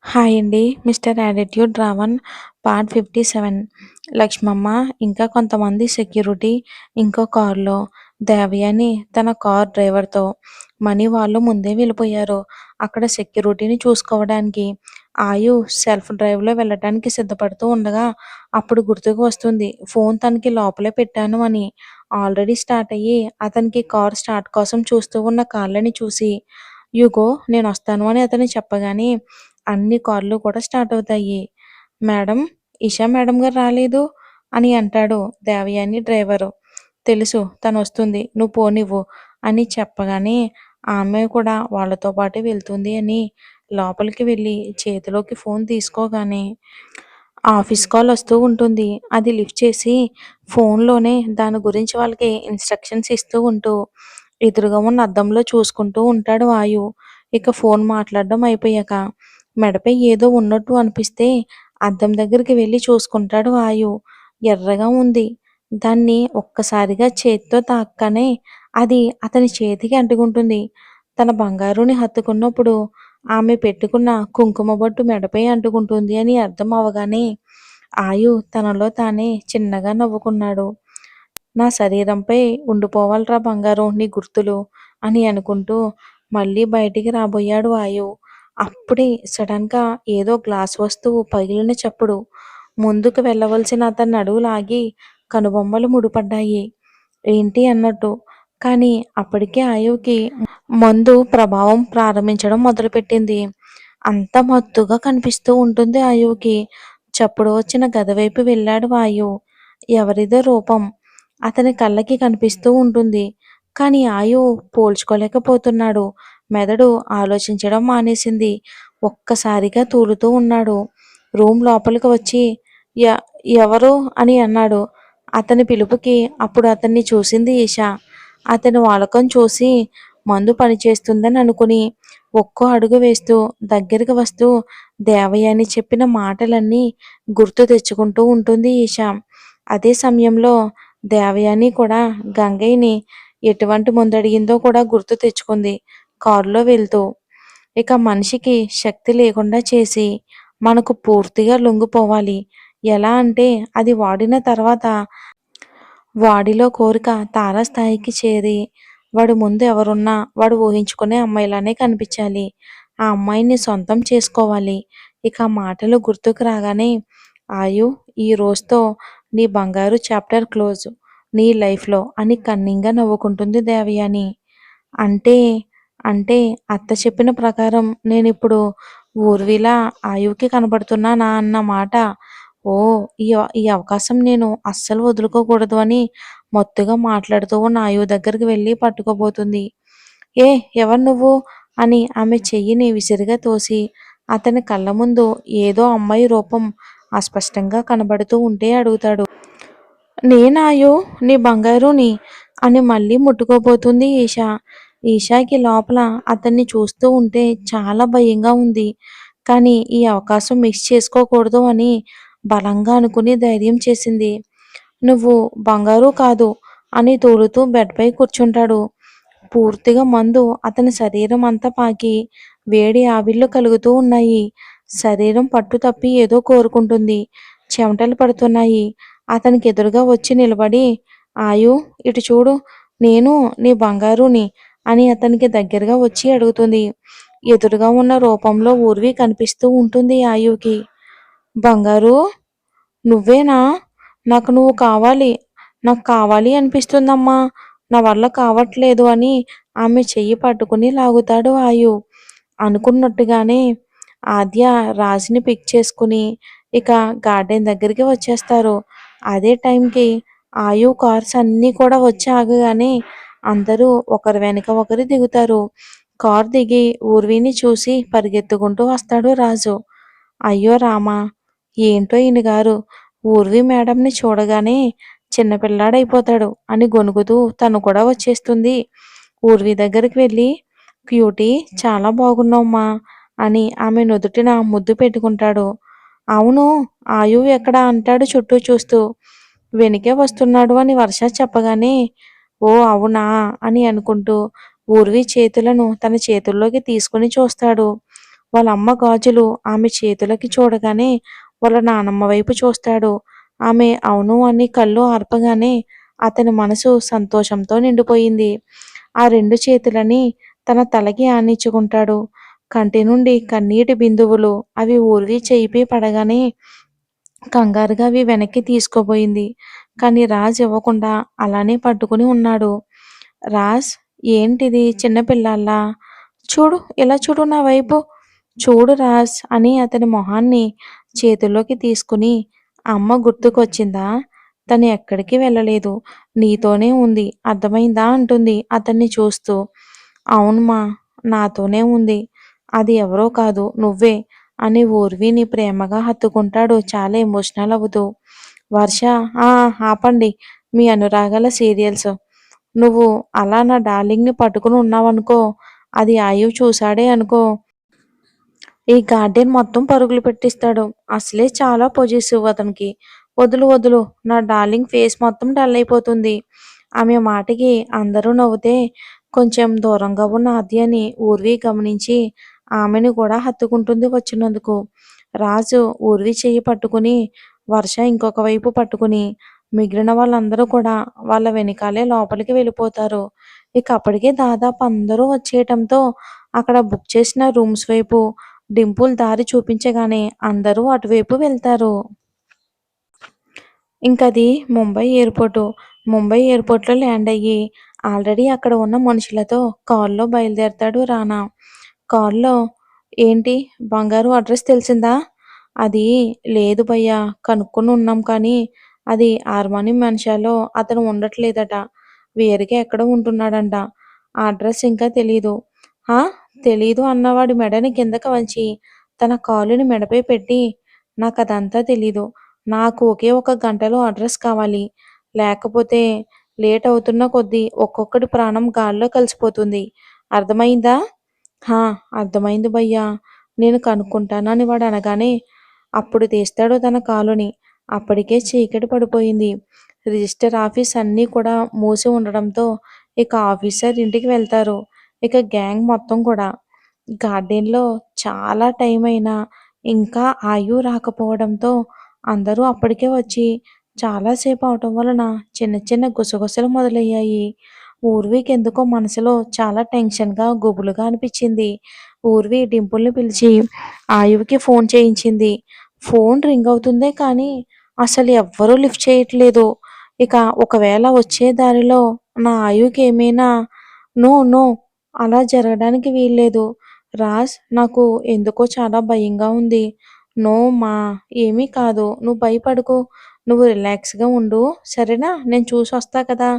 Hi అండి. Mister attitude Ravan part 57. Lakshmamma ఇంకా కొంతమంది సెక్యూరిటీ ఇంకో కారులో, దేవయాని తన కార్ డ్రైవర్తో, మణి వాళ్ళు ముందే వెళ్ళిపోయారు. అక్కడ సెక్యూరిటీని చూసుకోవడానికి. ఆయు సెల్ఫ్ డ్రైవ్లో వెళ్ళటానికి సిద్ధపడుతూ ఉండగా అప్పుడు గుర్తుకు వస్తుంది ఫోన్ తనకి లోపలే పెట్టాను అని. ఆల్రెడీ స్టార్ట్ అయ్యి అతనికి కార్ స్టార్ట్ కోసం చూస్తూ ఉన్న కార్లని చూసి యుగో నేను వస్తాను అని అతను చెప్పగానే అన్ని కార్లు కూడా స్టార్ట్ అవుతాయి. మేడం, ఇషా మేడం గారు రాలేదు అని అంటాడు దేవయాని డ్రైవరు. తెలుసు తనొస్తుంది, నువ్వు పోనివ్వు అని చెప్పగానే ఆమె కూడా వాళ్ళతో పాటే వెళ్తుంది అని లోపలికి వెళ్ళి చేతిలోకి ఫోన్ తీసుకోగానే ఆఫీస్ కాల్ వస్తూ ఉంటుంది. అది లిఫ్ట్ చేసి ఫోన్‌లోనే దాని గురించి వాళ్ళకి ఇన్‌స్ట్రక్షన్స్ ఇస్తూ ఉంటూ, ఎదురుగా ఉన్న అద్దంలో చూసుకుంటూ ఉంటాడు వాయు. ఇక ఫోన్ మాట్లాడడం అయిపోయాక మెడపై ఏదో ఉన్నట్టు అనిపిస్తే అద్దం దగ్గరికి వెళ్లి చూసుకుంటాడు వాయు. ఎర్రగా ఉంది. దాన్ని ఒక్కసారిగా చేత్తో తాకగానే అది అతని చేతికి అంటుకుంటుంది. తన బంగారుని హత్తుకున్నప్పుడు ఆమె పెట్టుకున్న కుంకుమ బొట్టు మెడపై అంటుకుంటుంది అని అర్థం అవ్వగానే ఆయు తనలో తానే చిన్నగా నవ్వుకున్నాడు. నా శరీరంపై ఉండిపోవాలిరా బంగారం నీ గుర్తులు అని అనుకుంటూ మళ్ళీ బయటికి రాబోయాడు ఆయు. అప్పుడే సడన్‌గా ఏదో గ్లాస్ వస్తువు పగిలిన చప్పుడు. ముందుకు వెళ్ళవలసిన అతన్ని అడుగు లాగి కనుబొమ్మలు ముడిపడ్డాయి. ఏంటి అన్నట్టు. కానీ అప్పటికే ఆయువుకి మందు ప్రభావం ప్రారంభించడం మొదలుపెట్టింది. అంతా మత్తుగా కనిపిస్తూ ఉంటుంది ఆయువుకి. చప్పుడు వచ్చిన గది వైపు వెళ్ళాడు వాయువు. ఎవరిదో రూపం అతని కళ్ళకి కనిపిస్తూ ఉంటుంది. కానీ ఆయువు పోల్చుకోలేకపోతున్నాడు. మెదడు ఆలోచించడం మానేసింది. ఒక్కసారిగా తూలుతూ ఉన్నాడు. రూమ్ లోపలికి వచ్చి య ఎవరు అని అన్నాడు. అతని పిలుపుకి అప్పుడు అతన్ని చూసింది ఈష. అతని వాలకం చూసి మందు పనిచేస్తుందని అనుకుని ఒక్కో అడుగు వేస్తూ దగ్గరికి వస్తూ దేవయాని చెప్పిన మాటలన్నీ గుర్తు తెచ్చుకుంటూ ఉంటుంది ఈష. అదే సమయంలో దేవయాని కూడా గంగయ్యని ఎటువంటి ముందడిగిందో కూడా గుర్తు తెచ్చుకుంది కారులో వెళ్తూ. ఇక మనిషికి శక్తి లేకుండా చేసి మనకు పూర్తిగా లొంగిపోవాలి. ఎలా అంటే అది వాడిన తర్వాత వాడిలో కోరిక తారాస్థాయికి చేరి వాడి ముందు ఎవరున్నా వాడు ఊహించుకునే అమ్మాయిలానే కనిపించాలి. ఆ అమ్మాయిని సొంతం చేసుకోవాలి. ఇక ఆ మాటలు గుర్తుకు రాగానే ఆయు ఈ రోజుతో నీ బంగారు చాప్టర్ క్లోజ్ నీ లైఫ్‌లో అని కన్నింగా నవ్వుకుంటుంది దేవయాని. అంటే అంటే అత్త చెప్పిన ప్రకారం నేనిప్పుడు ఊర్విళ ఆయువుకి కనబడుతున్నానా అన్న మాట. ఓహ్! ఈ అవకాశం నేను అస్సలు వదులుకోకూడదు అని మత్తుగా మాట్లాడుతూ ఉన్న ఆయువు దగ్గరికి వెళ్ళి పట్టుకోబోతుంది. ఏ ఎవరు నువ్వు అని ఆమె చెయ్యిని విసిరిగా తోసి అతని కళ్ళ ముందు ఏదో అమ్మాయి రూపం అస్పష్టంగా కనబడుతూ ఉంటే అడుగుతాడు. నేనాయో నీ బంగారుని అని మళ్ళీ ముట్టుకోబోతుంది ఈష. ఈషాకి లోపల అతన్ని చూస్తూ ఉంటే చాలా భయంగా ఉంది. కానీ ఈ అవకాశం మిస్ చేసుకోకూడదు అని బలంగా అనుకుని ధైర్యం చేసింది. నువ్వు బంగారు కాదు అని తూలుతూ బెడ్పై కూర్చుంటాడు. పూర్తిగా మందు అతని శరీరం అంతా పాకి వేడి ఆవిర్లు కలుగుతూ ఉన్నాయి. శరీరం పట్టు తప్పి ఏదో కోరుకుంటుంది. చెమటలు పడుతున్నాయి. అతనికి ఎదురుగా వచ్చి నిలబడి ఆయు ఇటు చూడు నేను నీ బంగారుని అని అతనికి దగ్గరగా వచ్చి అడుగుతుంది. ఎదురుగా ఉన్న రూపంలో ఊర్వి కనిపిస్తూ ఉంటుంది ఆయుకి. బంగారు నువ్వేనా? నాకు నువ్వు కావాలి. నాకు కావాలి అనిపిస్తుందమ్మా. నా వల్ల కావట్లేదు అని ఆమె చెయ్యి పట్టుకుని లాగుతాడు ఆయు. అనుకున్నట్టుగానే ఆద్య రాజుని పిక్ చేసుకుని ఇక గార్డెన్ దగ్గరికి వచ్చేస్తారు. అదే టైంకి ఆయు కార్స్ అన్నీ కూడా వచ్చి ఆగగానే అందరూ ఒకరి వెనక ఒకరు దిగుతారు. కార్ దిగి ఊర్విని చూసి పరిగెత్తుకుంటూ వస్తాడు రాజు. అయ్యో రామా! ఏంటో ఈయన గారు ఊర్వి మేడంని చూడగానే చిన్నపిల్లాడైపోతాడు అని గొణుగుతూ తను కూడా వచ్చేస్తుంది. ఊర్వి దగ్గరికి వెళ్ళి క్యూటీ చాలా బాగున్నావమ్మా అని ఆమె నుదుటిన ముద్దు పెట్టుకుంటాడు. అవును ఆయు ఎక్కడా అంటాడు చుట్టూ చూస్తూ. వెనుకే వస్తున్నాడు అని వర్ష చెప్పగానే ఓ అవునా అని అనుకుంటూ ఊర్వి చేతులను తన చేతుల్లోకి తీసుకుని చూస్తాడు. వాళ్ళ అమ్మ గాజులు ఆమె చేతులకి చూడగానే వాళ్ళ నానమ్మ వైపు చూస్తాడు. ఆమె అవును అని కళ్ళు ఆర్పగానే అతని మనసు సంతోషంతో నిండిపోయింది. ఆ 2 చేతులని తన తలకి ఆనించుకుంటాడు. కంటి నుండి కన్నీటి బిందువులు అవి ఊర్వి చెయ్యిపై పడగానే కంగారుగా అవి వెనక్కి తీసుకోబోయింది. కానీ రాజ్ ఇవ్వకుండా అలానే పట్టుకుని ఉన్నాడు. రాజ్, ఏంటిది చిన్న పిల్లాడిలా? చూడు, ఇలా చూడు నా వైపు. చూడు రాజ్ అని అతని మొహాన్ని చేతుల్లోకి తీసుకుని, అమ్మ గుర్తుకొచ్చిందా? తను ఎక్కడికి వెళ్ళలేదు. నీతోనే ఉంది. అర్థమైందా అంటుంది అతన్ని చూస్తూ. అవునమ్మా, నాతోనే ఉంది. అది ఎవరో కాదు, నువ్వే అని ఊర్విని ప్రేమగా హత్తుకుంటాడు చాలా ఎమోషనల్ అవుతూ. వర్ష, ఆ ఆపండి మీ అనురాగాల సీరియల్స్. నువ్వు అలా నా డార్లింగ్‌ని పట్టుకొని ఉన్నావనుకో, అది ఆయువు చూసాడే అనుకో, ఈ గార్డెన్ మొత్తం పరుగులు పెట్టిస్తాడు. అసలే చాలా పొజిసివ్ అతనికి. వదులు వదులు, నా డార్లింగ్ ఫేస్ మొత్తం డల్ అయిపోతుంది. ఆమె మాటకి అందరూ నవ్వుతే కొంచెం దూరంగా ఉన్న ఆద్యని ఊర్వి గమనించి ఆమెను కూడా హత్తుకుంటుంది వచ్చినందుకు. రాజు ఊర్వి చెయ్యి పట్టుకుని వర్ష ఇంకొక వైపు పట్టుకుని మిగిలిన వాళ్ళందరూ కూడా వాళ్ళ వెనకాలే లోపలికి వెళ్ళిపోతారు. ఇక అప్పటికే దాదాపు అందరూ వచ్చేయటంతో అక్కడ బుక్ చేసిన రూమ్స్ వైపు డింపుల్ దారి చూపించగానే అందరూ అటువైపు వెళ్తారు. ఇంకది ముంబై ఎయిర్‌పోర్టు. ముంబై ఎయిర్‌పోర్ట్‌లో ల్యాండ్ అయ్యి ఆల్రెడీ అక్కడ ఉన్న మనుషులతో కారులో బయలుదేరతాడు రానా. కారులో, ఏంటి బంగారు అడ్రస్ తెలిసిందా? అది లేదు భయ్యా, కనుక్కొని ఉన్నాం కానీ అది ఆర్మానీ మన్షాలో అతను ఉండట్లేదట. వేరుగా ఎక్కడో ఉంటున్నాడంట. ఆ అడ్రస్ ఇంకా తెలీదు. ఆ! తెలీదు అన్నవాడి మెడని కిందకి వంచి తన కాలుని మెడపై పెట్టి, నాకదంతా తెలీదు. నాకు ఒకే ఒక గంటలో అడ్రస్ కావాలి. లేకపోతే లేట్ అవుతున్న కొద్దీ ఒక్కొక్కడి ప్రాణం గాల్లో కలిసిపోతుంది. అర్థమైందా? హా! అర్థమైంది భయ్యా. నేను కనుక్కుంటాను అని వాడనగానే అప్పుడు తీస్తాడు తన కాలుని. అప్పటికే చీకటి పడిపోయింది. రిజిస్టర్ ఆఫీస్ అన్నీ కూడా మూసి ఉండడంతో ఇక ఆఫీసర్ ఇంటికి వెళ్తారు. ఇక గ్యాంగ్ మొత్తం కూడా. గార్డెన్‌లో చాలా టైం అయినా ఇంకా ఆయువు రాకపోవడంతో అందరూ అప్పటికే వచ్చి చాలా సేపు అవటం వలన చిన్న చిన్న గుసగుసలు మొదలయ్యాయి. ఊర్వికెందుకో మనసులో చాలా టెన్షన్‌గా, గుబులుగా అనిపించింది. ఊర్వి డింపుల్‌ని పిలిచి ఆయువుకి ఫోన్ చేయించింది. ఫోన్ రింగ్ అవుతుందే కానీ అసలు ఎవ్వరూ లిఫ్ట్ చేయట్లేదు. ఇక ఒకవేళ వచ్చే దారిలో నా ఆయువుకి ఏమైనా, నో నో, అలా జరగడానికి వీల్లేదు. రాజ్, నాకు ఎందుకో చాలా భయంగా ఉంది. నో మా, ఏమీ కాదు. నువ్వు భయపడకు. నువ్వు రిలాక్స్‌గా ఉండు. సరేనా? నేను చూసొస్తా కదా!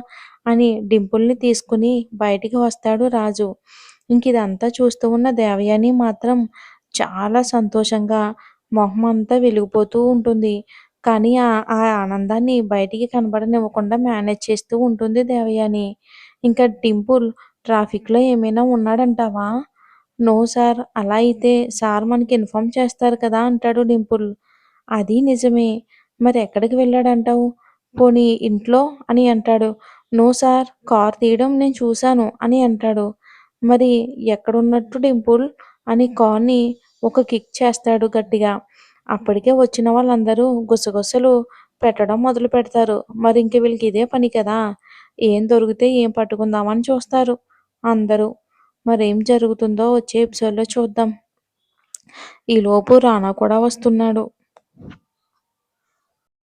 అని డింపుల్‌ని తీసుకుని బయటికి వస్తాడు రాజు. ఇంకిదంతా చూస్తూ ఉన్న దేవయాని మాత్రం చాలా సంతోషంగా మొహమంతా వెలిగిపోతూ ఉంటుంది. కానీ ఆ ఆనందాన్ని బయటికి కనబడనివ్వకుండా మేనేజ్ చేస్తూ ఉంటుంది దేవయాని. ఇంకా డింపుల్, ట్రాఫిక్‌లో ఏమైనా ఉన్నాడంటావా? No sir. అలా అయితే సార్ మనకి ఇన్ఫార్మ్ చేస్తారు కదా అంటాడు డింపుల్. అది నిజమే. మరి ఎక్కడికి వెళ్ళాడంటావు? పోనీ ఇంట్లో అని అంటాడు. నో సార్, కార్ తీయడం నేను చూశాను అని అంటాడు. మరి ఎక్కడున్నట్టు డింపుల్ అని కార్‌ని ఒక కిక్ చేస్తాడు గట్టిగా. అప్పటికే వచ్చిన వాళ్ళందరూ గుసగుసలు పెట్టడం మొదలుపెడతారు. మరింక వీళ్ళకి ఇదే పని కదా! ఏం దొరికితే ఏం పట్టుకుందామని చూస్తారు అందరూ. మరేం జరుగుతుందో వచ్చే ఎపిసోడ్‌లో చూద్దాం. ఈలోపు రానా కూడా వస్తున్నాడు.